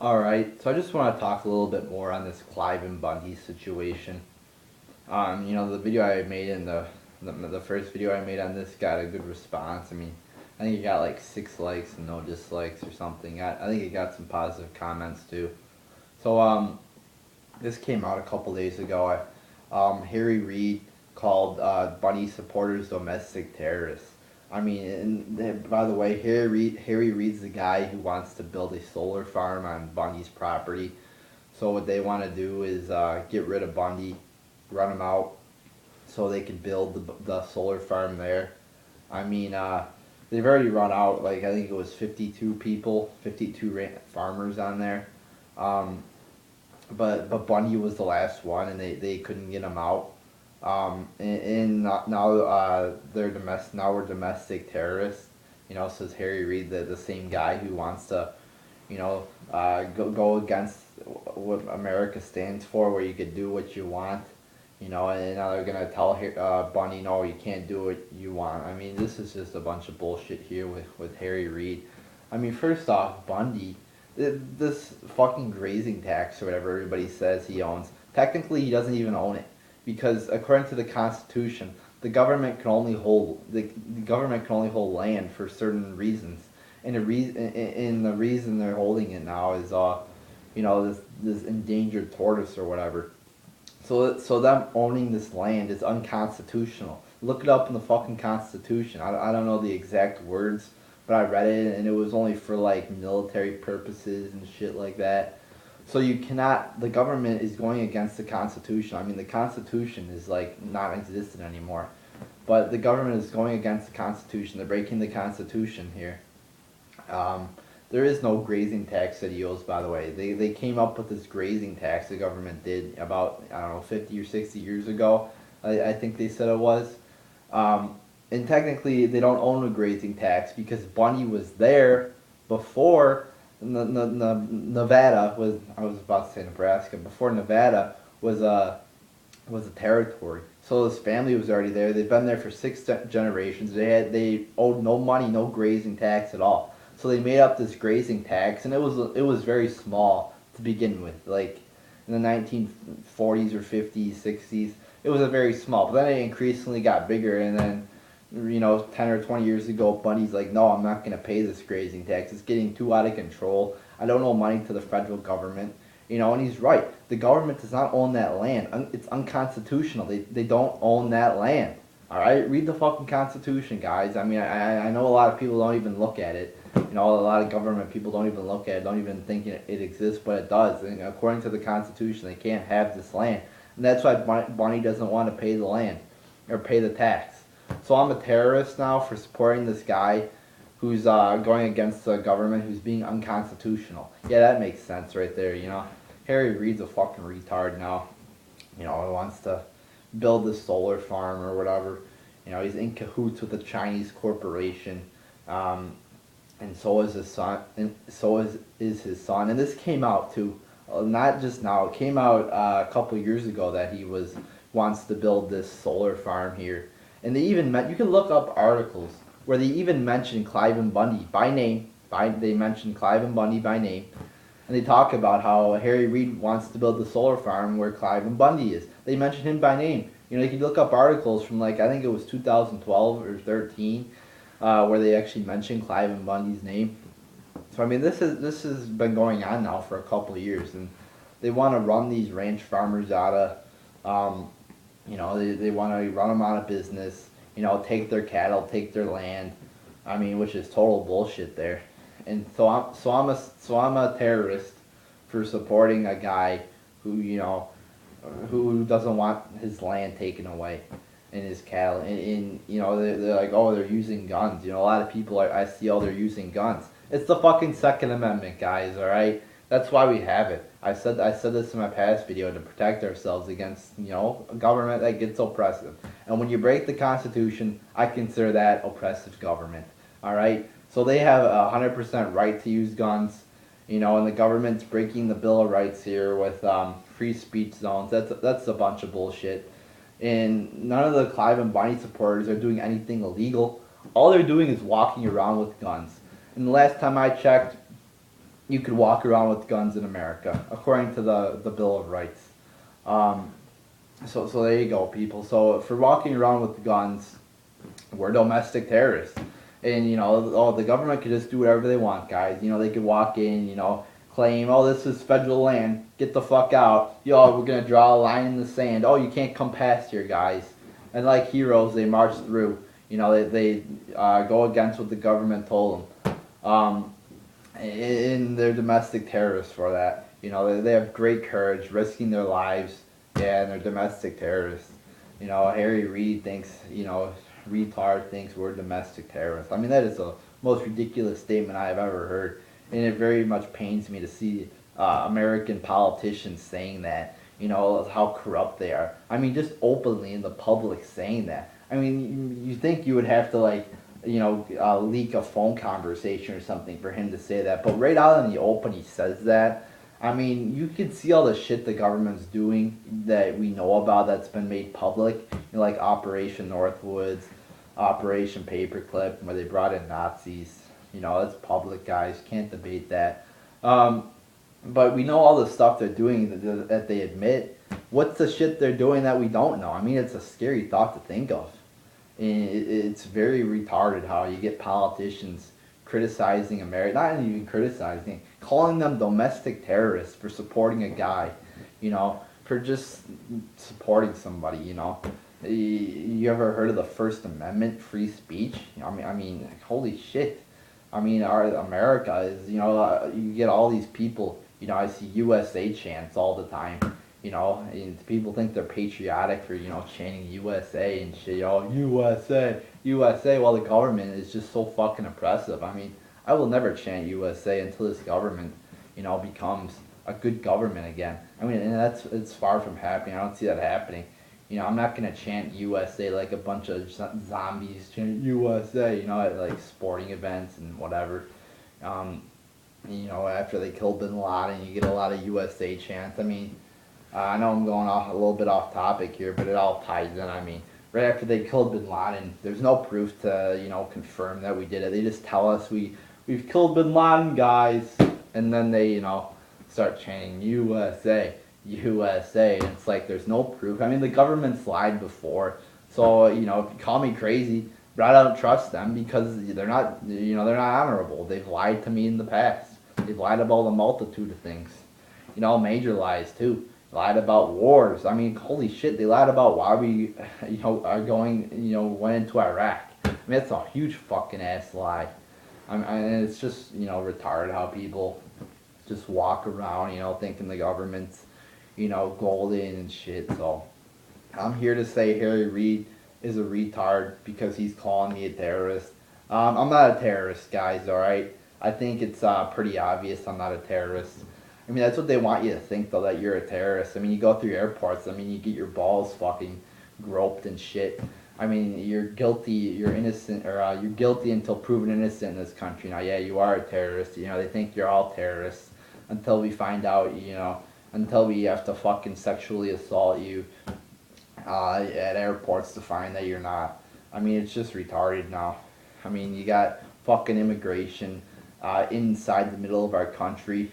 Alright, so I just want to talk a little bit more on this Clive and Bundy situation. The video I made in the first video I made on this got a good response. I mean, I think it got like 6 likes and no dislikes or something. I think it got some positive comments too. So this came out a couple days ago. Harry Reid called Bundy supporters domestic terrorists. I mean, and by the way, Harry Reid's the guy who wants to build a solar farm on Bundy's property. So what they want to do is get rid of Bundy, run him out, so they can build the solar farm there. I mean, they've already run out. Like I think it was 52 people, 52 farmers on there. Um, but Bundy was the last one, and they couldn't get him out. And now now we're domestic terrorists. Says Harry Reid, the same guy who wants to, go against what America stands for, where you could do what you want. And now they're gonna tell Bundy, no, you can't do what you want. I mean, this is just a bunch of bullshit here with Harry Reid. I mean, first off, Bundy, this fucking grazing tax or whatever everybody says he owns, technically he doesn't even own it, because according to the Constitution, the government can only hold land for certain reasons, and the reason they're holding it now is this endangered tortoise or whatever. So them owning this land is unconstitutional. Look it up in the fucking Constitution. I don't know the exact words, but I read it and it was only for like military purposes and shit like that. So you cannot. The government is going against the Constitution. I mean, the Constitution is like not existent anymore, but the government is going against the Constitution. They're breaking the Constitution here. Um, there is no grazing tax that he owes, by the way. They came up with this grazing tax the government did about, I don't know, 50 or 60 years ago. I think they said it was. And technically, they don't own a grazing tax because Bundy was there before Nevada was, I was about to say Nebraska, before Nevada was a territory. So his family was already there. They've been there for six generations. They owed no money, no grazing tax at all. So they made up this grazing tax, and it was very small to begin with. Like in the 1940s or 50s, 60s, it was a very small. But then it increasingly got bigger, and then 10 or 20 years ago, Bundy's like, no, I'm not going to pay this grazing tax. It's getting too out of control. I don't owe money to the federal government. And he's right. The government does not own that land. It's unconstitutional. They don't own that land. All right, read the fucking Constitution, guys. I mean, I know a lot of people don't even look at it. A lot of government people don't even look at it, don't even think it exists, but it does. And according to the Constitution, they can't have this land, and that's why Bundy doesn't want to pay the land or pay the tax. So I'm a terrorist now for supporting this guy who's going against the government, who's being unconstitutional. Yeah, that makes sense right there. Harry Reid's a fucking retard now. He wants to build this solar farm or whatever. He's in cahoots with a Chinese corporation, and so is his son. And so is his son. And this came out too, not just now. It came out a couple years ago that he wants to build this solar farm here. And they even you can look up articles where they even mention Clive and Bundy by name. They mention Clive and Bundy by name, and they talk about how Harry Reid wants to build the solar farm where Clive and Bundy is. They mention him by name. You can look up articles from like I think it was 2012 or 13, where they actually mention Clive and Bundy's name. So I mean, this has been going on now for a couple of years, and they want to run these ranch farmers out of, they want to run them out of business. Take their cattle, take their land. I mean, which is total bullshit there. And so I'm a terrorist for supporting a guy who doesn't want his land taken away and his cattle. And they're like, oh, they're using guns. A lot of people I see, oh, they're using guns. It's the fucking Second Amendment, guys. All right, that's why we have it. I said this in my past video, to protect ourselves against a government that gets oppressive. And when you break the Constitution, I consider that oppressive government. All right, so they have 100% right to use guns. And the government's breaking the Bill of Rights here with free speech zones. That's a bunch of bullshit. And none of the Clive and Bundy supporters are doing anything illegal. All they're doing is walking around with guns. And the last time I checked, you could walk around with guns in America, according to the Bill of Rights. Um, so there you go, people. So for walking around with guns, we're domestic terrorists. And, oh, the government could just do whatever they want, guys. They could walk in, claim, oh, this is federal land, get the fuck out. We're going to draw a line in the sand. Oh, you can't come past here, guys. And like heroes, they march through. They go against what the government told them. And they're domestic terrorists for that. They have great courage, risking their lives. Yeah, and they're domestic terrorists. Harry Reid thinks, retard thinks we're domestic terrorists. I mean, that is the most ridiculous statement I have ever heard. And it very much pains me to see American politicians saying that, how corrupt they are. I mean, just openly in the public saying that. I mean, you think you would have to, leak a phone conversation or something for him to say that. But right out in the open, he says that. I mean, you can see all the shit the government's doing that we know about that's been made public, like Operation Northwoods, Operation Paperclip, where they brought in Nazis. It's public, guys. Can't debate that. But we know all the stuff they're doing that they admit. What's the shit they're doing that we don't know? I mean, it's a scary thought to think of. And it's very retarded how you get politicians criticizing America, not even criticizing, calling them domestic terrorists for supporting a guy, for just supporting somebody, You ever heard of the First Amendment, free speech? I mean, holy shit. I mean, our America is, you get all these people, I see USA chants all the time, and people think they're patriotic for, chanting USA and shit, USA, USA, while the government is just so fucking oppressive. I mean, I will never chant USA until this government, becomes a good government again. I mean, and it's far from happening. I don't see that happening. I'm not gonna chant USA like a bunch of zombies chant USA, at like sporting events and whatever. After they killed Bin Laden, you get a lot of USA chants. I mean, I know I'm going off a little bit off topic here, but it all ties in. I mean, right after they killed Bin Laden, there's no proof to, confirm that we did it. They just tell us we've killed Bin Laden, guys, and then they, start chanting USA, USA, and it's like there's no proof. I mean, the government's lied before, so if you call me crazy, but I don't trust them because they're not, they're not honorable. They've lied to me in the past. They've lied about a multitude of things, major lies too. Lied about wars. I mean, holy shit, they lied about why we, are going, went into Iraq. I mean, that's a huge fucking ass lie. And it's just, retarded how people just walk around, thinking the government's, golden and shit. So, I'm here to say Harry Reid is a retard because he's calling me a terrorist. I'm not a terrorist, guys, alright? I think it's pretty obvious I'm not a terrorist. I mean, that's what they want you to think, though, that you're a terrorist. I mean, you go through airports, I mean, you get your balls fucking groped and shit. I mean, you're guilty, you're innocent, or you're guilty until proven innocent in this country. Now, yeah, you are a terrorist. They think you're all terrorists until we find out, until we have to fucking sexually assault you at airports to find that you're not. I mean, it's just retarded now. I mean, you got fucking immigration inside the middle of our country,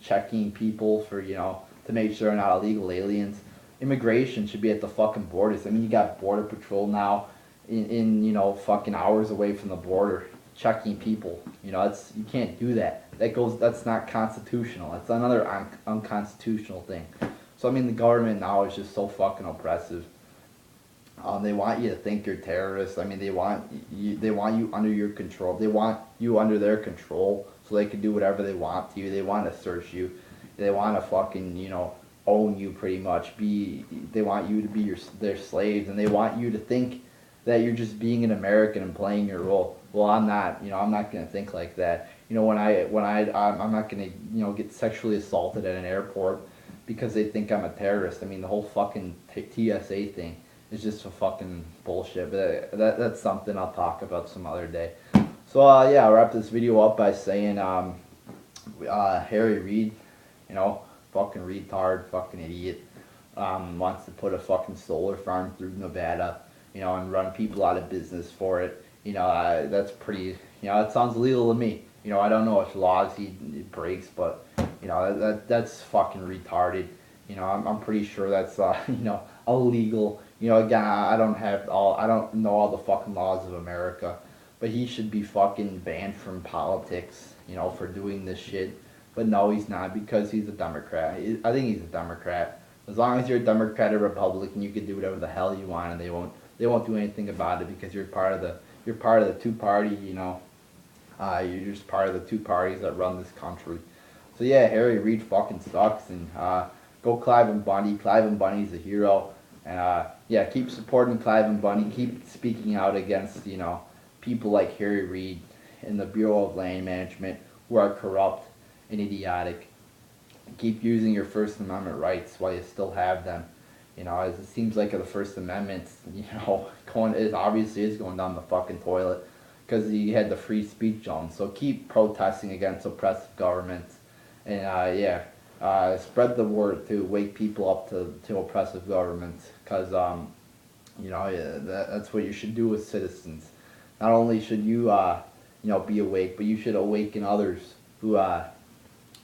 checking people for, to make sure they're not illegal aliens. Immigration should be at the fucking borders. I mean, you got border patrol now in fucking hours away from the border checking people. You can't do that. That's not constitutional. That's another unconstitutional thing. So, I mean, the government now is just so fucking oppressive. They want you to think you're terrorists. I mean, they want you under your control. They want you under their control so they can do whatever they want to you. They want to search you. They want to fucking, own you pretty much. They want you to be their slaves, and they want you to think that you're just being an American and playing your role. Well, I'm not. I'm not gonna think like that. I'm not gonna, get sexually assaulted at an airport because they think I'm a terrorist. I mean, the whole fucking TSA thing is just a fucking bullshit. But that's something I'll talk about some other day. So yeah, I'll wrap this video up by saying Harry Reid, fucking retard, fucking idiot, wants to put a fucking solar farm through Nevada, and run people out of business for it. That's pretty, it sounds illegal to me. I don't know which laws he breaks, but that's fucking retarded. I'm pretty sure that's illegal. Again, I don't know all the fucking laws of America, but he should be fucking banned from politics, for doing this shit. But no, he's not because he's a Democrat. I think he's a Democrat. As long as you're a Democrat or Republican, you can do whatever the hell you want, and they won't do anything about it because you're part of the two party. You're just part of the two parties that run this country. So yeah, Harry Reid fucking sucks, and go Clive and Bundy. Clive and Bundy's a hero, and yeah, keep supporting Clive and Bundy. Keep speaking out against people like Harry Reid and the Bureau of Land Management who are corrupt and idiotic. Keep using your First Amendment rights while you still have them. As it seems like the First Amendment's, it obviously is going down the fucking toilet because you had the free speech zone. So keep protesting against oppressive governments, and yeah, spread the word to wake people up to oppressive governments, because yeah, that's what you should do as citizens. Not only should you be awake, but you should awaken others who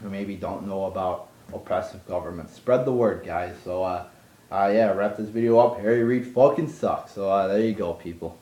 maybe don't know about oppressive governments. Spread the word, guys. So yeah, wrap this video up. Harry Reid fucking sucks. So there you go, people.